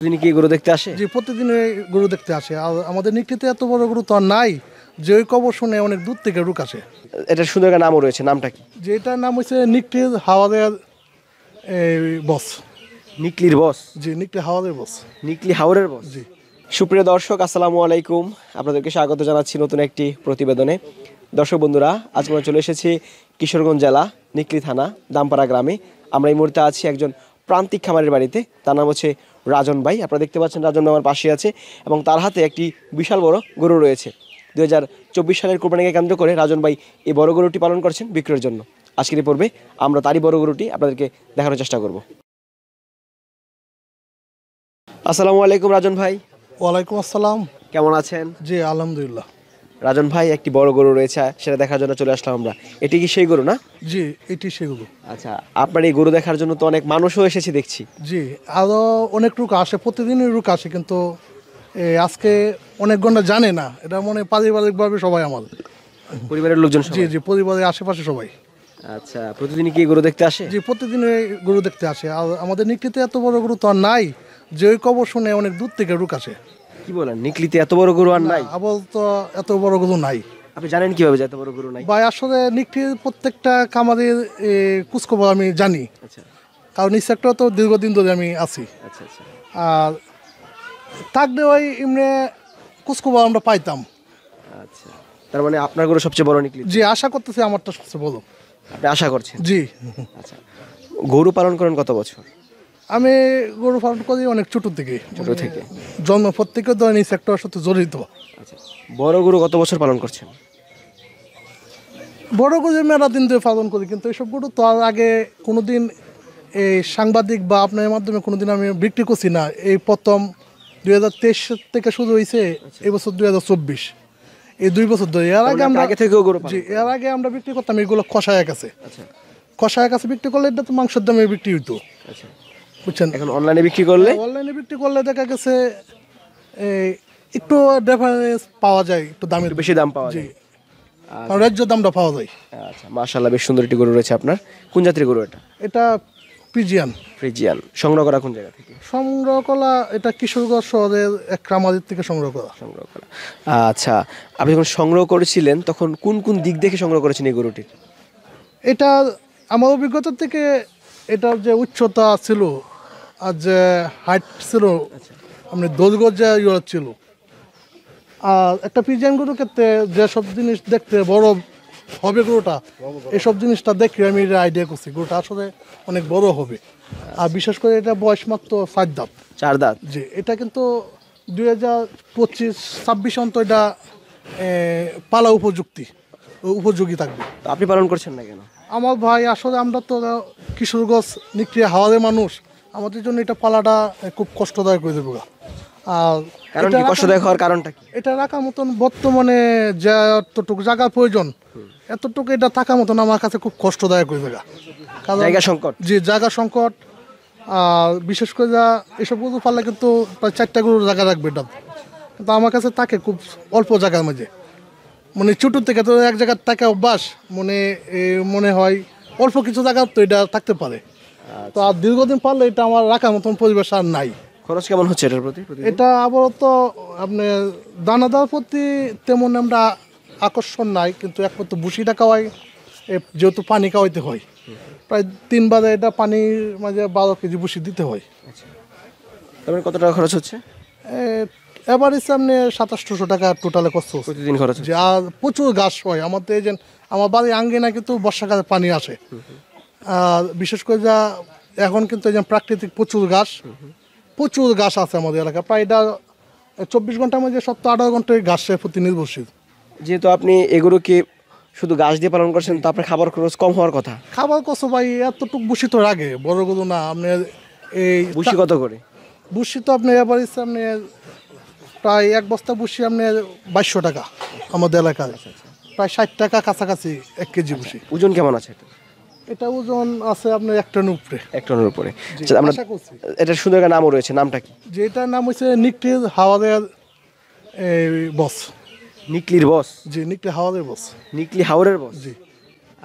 প্রতিদিন কি গরু দেখতে আসে? জি, প্রতিদিন গরু দেখতে আসে। আর আমাদের নিকটিতে এত বড় গরু তো আর নাই যে ওই কবর শুনে অনেক দূর থেকে লোক আসে। এটা সুন্দর একটা নামও রয়েছে, নামটা কি? যেটার নাম হচ্ছে নিকটির হাওয়াদের বস। নিকলির বস? জি, নিকটি হাওয়াদের বস। নিকলি হাওরের বস। জি। সুপ্রিয় দর্শক, আসসালামু আলাইকুম। আপনাদেরকে স্বাগত জানাচ্ছি নতুন একটি প্রতিবেদনে। দর্শক বন্ধুরা, আজ আমরা চলে এসেছি কিশোরগঞ্জ জেলা নিকলি থানা দামপাড়া গ্রামে। আমরা এই মুহূর্তে আছি একজন প্রান্তিক খামারের বাড়িতে। তার নাম হচ্ছে রাজন ভাই। আপনারা দেখতে পাচ্ছেন রাজন ভাই আমার পাশে আছে এবং তার হাতে একটি বিশাল বড় গরু রয়েছে। 2024 সালের কোরবানিকে কেন্দ্র করে রাজন ভাই এই বড় গরুটি পালন করছেন বিক্রয়ের জন্য। আজকের এই পর্বে আমরা তারই বড় গরুটি আপনাদেরকে দেখানোর চেষ্টা করব। আসসালামু আলাইকুম রাজন ভাই। ওয়ালাইকুম আসসালাম। কেমন আছেন? জি, আলহামদুলিল্লাহ। রাজন ভাই, একটি বড় গরু রয়েছে, সেটা দেখার জন্য চলে আসলাম আমরা। এটি কি সেই গরু না? জি, এটি সেগুলো। আচ্ছা, আপনার এই গরু দেখার জন্য তো অনেক মানুষও এসেছে দেখছি। জি, আরও অনেক লোক আসে, প্রতিদিনই লোক আসে, কিন্তু আজকে অনেক ঘন্টা জানে না। এটা মনে পারিবারিকভাবে সবাই আমাদের। পরিবারের লোকজন সবাই? জি জি, পরিবারের আশেপাশে সবাই। আচ্ছা, প্রতিদিন কি গরু দেখতে আসে? জি, প্রতিদিন গরু দেখতে আসে। আর আমাদের নিকটিতে এত বড় গরু তো আর নাই যে ওই কবর শুনে অনেক দূর থেকে লোক আসে। কি বলেন, নিকলিতে এত বড় গরু আর নাই? আবার তো এত বড় গরু নাই। আপনি জানেন কিভাবে যে এত বড় গরু নাই? ভাই, আসলে নিকটির প্রত্যেকটা খামারের খোঁজখবর আমি জানি, আচ্ছা কারণ এই সেক্টরে তো দীর্ঘদিন ধরে আমি আছি। আচ্ছা আচ্ছা। আর থাকলে ওই এমনি খোঁজখবর আমরা পাইতাম। আচ্ছা, তার মানে আপনার গরু সবচেয়ে বড় নিকলি? জি, আশা করতেছি আমারটা সবচেয়ে বড়। আপনি আশা করছেন? জি। আচ্ছা, গরু পালন করেন কত বছর? আমি গরু পালন করি অনেক ছোট থেকে। ছোট থেকে? জন্ম প্রত্যেকে ধরেন এই সেক্টরের সাথে জড়িত। আচ্ছা, বড় গরু কত বছর পালন করছেন? বড় গরু মেলা দিন ধরে পালন করি, কিন্তু এইসব গরু তো আর আগে কোনোদিন এই সাংবাদিক বা আপনার মাধ্যমে কোনোদিন আমি বিক্রি করছি না। এই প্রথম 2023 থেকে শুরু হয়েছে, এই বছর 2024, এই 2 বছর ধরে। এর আগে আমরা আগে থেকেও গরু পালন? জি, এর আগে আমরা বিক্রি করতাম এগুলো কষায়ের কাছে। আচ্ছা কষায়ের কাছে বিক্রি করলে এটা তো মাংসের দামে বিক্রি হইতো, আচ্ছা। বুঝছেন। এখন অনলাইনে বিক্রি করলে? অনলাইনে বিক্রি করলে দেখা গেছে এই একটু ডিফারেন্স পাওয়া যায়, একটু দামের একটু বেশি দাম পাওয়া জি, যায়। কারণ ন্যায্য দামটা পাওয়া যায়। আচ্ছা, মাশাআল্লাহ, বেশ সুন্দর একটি গরু রয়েছে আপনার। কোন জাতের গরু এটা? এটা পিজিয়ান। ফ্রিজিয়ান। সংগ্রহ করা কোন জায়গা থেকে? সংগ্রহ করা এটা কিশোরগঞ্জ শহরের এক খামারের থেকে সংগ্রহ করা। সংগ্রহ করা। আচ্ছা, আপনি যখন সংগ্রহ করেছিলেন তখন কোন কোন দিক দেখে সংগ্রহ করেছেন এই গরুটির? এটা আমার অভিজ্ঞতা থেকে, এটার যে উচ্চতা ছিল আর যে হাইট ছিল, মানে দৈর্ঘ্য যে ইয়ে ছিল, আর একটা পিজিয়ান গরুর ক্ষেত্রে যেসব জিনিস দেখতে বড় হবে গরুটা, এসব জিনিসটা দেখে আমি আইডিয়া করছি গরুটা আসলে অনেক বড় হবে। আর বিশেষ করে এটা বয়স মাত্র 4 দাঁত। 4 দাঁত? জি, এটা কিন্তু 2025-26 অন্ত এটা পালা উপযোগী থাকবে। তো আপনি পালন করছেন না কেন? আমার ভাই, আসলে আমরা তো কিশোরগঞ্জ নিকলি হাওয়ারের মানুষ, আমাদের জন্য এটা পালাটা খুব কষ্টদায়ক হয়ে যাবে। আর কারণ কি, কষ্টদায়ক হওয়ার কারণটা কি? এটা রাখার মতন বর্তমানে যে এতটুকু জায়গার প্রয়োজন, এতটুকু এটা থাকার মতন আমার কাছে খুব কষ্টদায়ক হয়ে যাবে। কারণ জায়গা সংকট? জি, জায়গা সংকট। আর বিশেষ করে যা এসব গরু পারলে কিন্তু প্রায় 4টা গরুর জায়গা রাখবে এটা, কিন্তু আমার কাছে থাকে খুব অল্প জায়গার মাঝে। মানে ছোটো থেকে তো এক জায়গার টাকা অভ্যাস, মনে হয় অল্প কিছু জায়গা তো এটা থাকতে পারে। তো আর দীর্ঘদিন পারলে এটা আমার রাখার মতন পরিবেশ আর নাই। খরচ কেমন হচ্ছে এটার প্রতি? এটা আপাতত আপনার দানাদার প্রতি তেমন আমরা আকর্ষণ নাই, কিন্তু একমাত্র ভুসিটা খাওয়াই, যেহেতু পানি খাওয়াইতে হয়, প্রায় 3 বারে এটা পানির মাঝে 12 কেজি ভুসি দিতে হয়। তারপরে কত টাকা খরচ হচ্ছে? এবারে সামনে 2700 টাকা টোটালে কষ্ট হচ্ছে। প্রতিদিন খরচ? যে আর প্রচুর ঘাস হয় আমাদের, এই যে আমার বাড়ির আঙ্গিনা কিন্তু বর্ষাকালে পানি আসে। আর বিশেষ করে যা এখন কিন্তু এই যে প্রাকৃতিক প্রচুর ঘাস আছে আমাদের এলাকায়। প্রায় এটা 24 ঘন্টার মধ্যে 17-18 ঘন্টায় ঘাসে প্রতি নির্ভরশীল। যেহেতু আপনি এগুলোকে শুধু ঘাস দিয়ে পালন করছেন, তো আপনার খাবার খরচ কম হওয়ার কথা। খাবার কষ্ট ভাই, এতটুকু বসি তো আগে বড় গরু না আপনার। এই ভুসি কত করে? বসি তো আপনি এবার আপনি প্রায় এক বস্তা বসি আপনার 2200 টাকা আমাদের এলাকায়। প্রায় 60 টাকা কাছাকাছি 1 কেজি বসি। ওজন কেমন আছে এটা? এটা ওজন আছে আপনার 1 টনের উপরে। 1 টনের উপরে? জি, আমরা আশা করছি। এটা সুন্দর একটা নামও রয়েছে, নামটা কি? যেটার নাম হচ্ছে নিকটির হাওয়াদের বস। নিকলির বস? জি, নিকটি হাওয়াদের বস। নিকলি হাওরের বস? জি।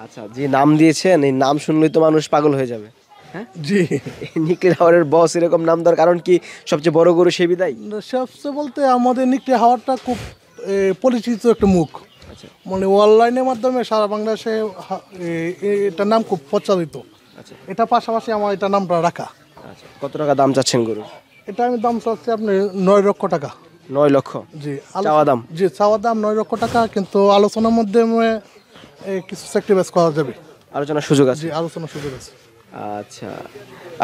আচ্ছা, যে নাম দিয়েছেন এই নাম শুনলেই তো মানুষ পাগল হয়ে যাবে। হ্যাঁ জি। নিকলির হাওরের বস এরকম নাম দেওয়ার কারণ কি সবচেয়ে বড় গরু সেই বিদায়? সবচেয়ে বলতে আমাদের নিকলি হাওয়ারটা খুব পরিচিত একটা মুখ, আচ্ছা মানে অনলাইনের মাধ্যমে সারা বাংলাদেশে এটার নাম খুব প্রচারিত। আচ্ছা এটা পাশাপাশি আমার এটা নামটা রাখা। আচ্ছা, কত টাকা দাম চাচ্ছেন গরুর? এটা আমি দাম চাচ্ছি আপনি 9 লক্ষ টাকা। 9 লক্ষ জি চাওয়া দাম? জি চাওয়া দাম 9 লক্ষ টাকা, কিন্তু আলোচনার মাধ্যমে কিছু স্যাক্রিফাইস করা যাবে। আলোচনার সুযোগ আছে? জি আলোচনার সুযোগ আছে। আচ্ছা,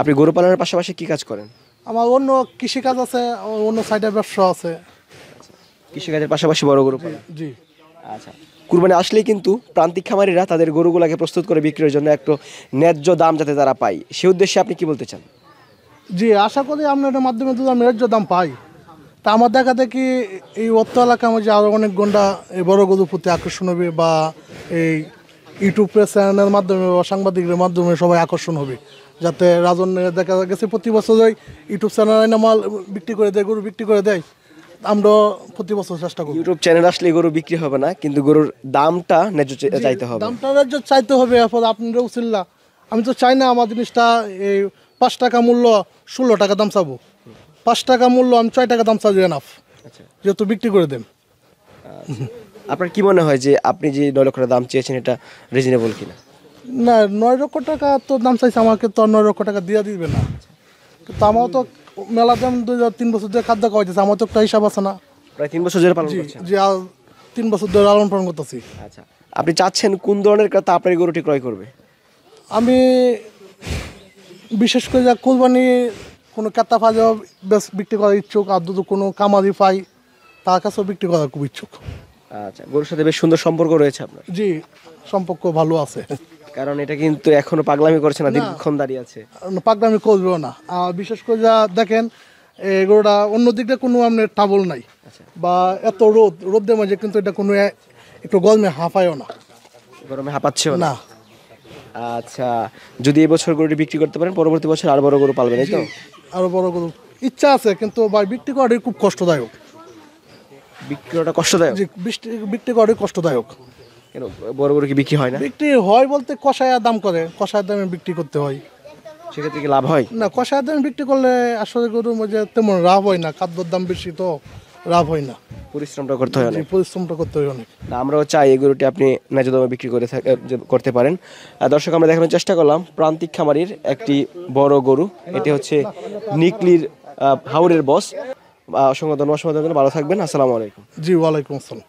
আপনি গরু পালনের পাশাপাশি কি কাজ করেন? আমার অন্য কৃষিকাজ আছে, অন্য সাইডে ব্যবসা আছে। কৃষিকাজের পাশাপাশি বড় গরু পালন? জি। আচ্ছা, কুরবানি আসলেই কিন্তু প্রান্তিক খামারিরা তাদের গরুগুলাকে প্রস্তুত করে বিক্রির জন্য একটু ন্যায্য দাম যাতে তারা পায়, সে উদ্দেশ্যে আপনি কি বলতে চান? জি আশা করি আপনার মাধ্যমে যদি আমি ন্যায্য দাম পাই, তা আমার দেখা দেখি এই অর্থ এলাকার মধ্যে আরও অনেক গন্ডা এই বড় গরুর প্রতি আকর্ষণ হবে, বা এই ইউটিউব চ্যানেলের মাধ্যমে বা সাংবাদিকদের মাধ্যমে সবাই আকর্ষণ হবে, যাতে রাজন্যে দেখা গেছে প্রতি বছরই ইউটিউব চ্যানেলে মাল বিক্রি করে দেয়, গরু বিক্রি করে দেয়। আমরা প্রতি বছর চেষ্টা করি। ইউটিউব চ্যানেল আসলে গরু বিক্রি হবে না, কিন্তু গরুর দামটা ন্যায্য চাইতে হবে। দামটা ন্যায্য চাইতে হবে। এরপর আপনারা উচিল্লা, আমি তো চাই না আমার জিনিসটা এই 5 টাকা মূল্য 16 টাকা দাম চাবো। 5 টাকা মূল্য আমি 6 টাকা দাম চাবো এনাফ, আচ্ছা, যেহেতু বিক্রি করে দেন। আপনার কি মনে হয় যে আপনি যে 9 লক্ষ টাকা দাম চেয়েছেন এটা রিজনেবল কিনা? না 9 লক্ষ টাকা তো দাম চাইছে, আমাকে তো 9 লক্ষ টাকা দিয়ে দিবে না। কিন্তু আমারও তো মেলা দাম 2-3 বছর ধরে খাদ্য খাওয়াইতেছে, আমার তো একটা হিসাব আছে না। প্রায় 3 বছর ধরে পালন করছেন? জি আর 3 বছর ধরে লালন পালন করতেছি। আচ্ছা, আপনি চাচ্ছেন কোন ধরনের ক্রেতা আপনার এই গরুটি ক্রয় করবে? আমি বিশেষ করে যা কোরবানি কোনো কাত্তা ফাজা বিক্রি করার ইচ্ছুক, আর যদি কোনো কামারি পাই তার কাছেও বিক্রি করার খুব ইচ্ছুক। আচ্ছা, গরুর সাথে বেশ সুন্দর সম্পর্ক রয়েছে আপনার? জি সম্পর্ক ভালো আছে, কারণ এটা কিন্তু এখনো পাগলামি করছে না, দীর্ঘক্ষণ দাঁড়িয়ে আছে। পাকদামি করবেও না। আর বিশেষ করে যা দেখেন এই গরুটা অন্য দিক দিয়ে কোনো আপনার টাবল নাই, বা এত রোদের মাঝে কিন্তু এটা কোনো একটু গরমে হাঁপায়ও না। গরমে হাঁপাচ্ছেও না? না। আচ্ছা, যদি এবছর গরুটি বিক্রি করতে পারেন পরবর্তী বছর আরো বড় গরু পালবেন, এই তো? আরো বড় গরু ইচ্ছা আছে, কিন্তু ভাই বিক্রি করাটাই খুব কষ্টদায়ক। বিক্রি করাটা কষ্টদায়ক? জি বিক্রি করাটাই কষ্টদায়ক। কেন, বড় গরু কি বিক্রি হয় না? বিক্রি হয় বলতে কষায়া দাম করে, কষায় দামে বিক্রি করতে হয়। সেক্ষেত্রে কি লাভ হয়? না কষায় দামে বিক্রি করলে আসলে গরুর মধ্যে তেমন লাভ হয় না, খাদ্যর দাম বেশি তো লাভ হয় না। পরিশ্রমটা করতে হয় অনেক। পরিশ্রমটা করতে হয় অনেক। না, আমরাও চাই এই গরুটি আপনি ন্যায্য দামে বিক্রি করতে পারেন। দর্শক, আমরা দেখানোর চেষ্টা করলাম প্রান্তিক খামারির একটি বড় গরু। এটি হচ্ছে নিকলির হাওরের বস। অসংখ্য ধন্যবাদ, ভালো থাকবেন। আসসালামু আলাইকুম। জি ওয়ালাইকুম আসসালাম।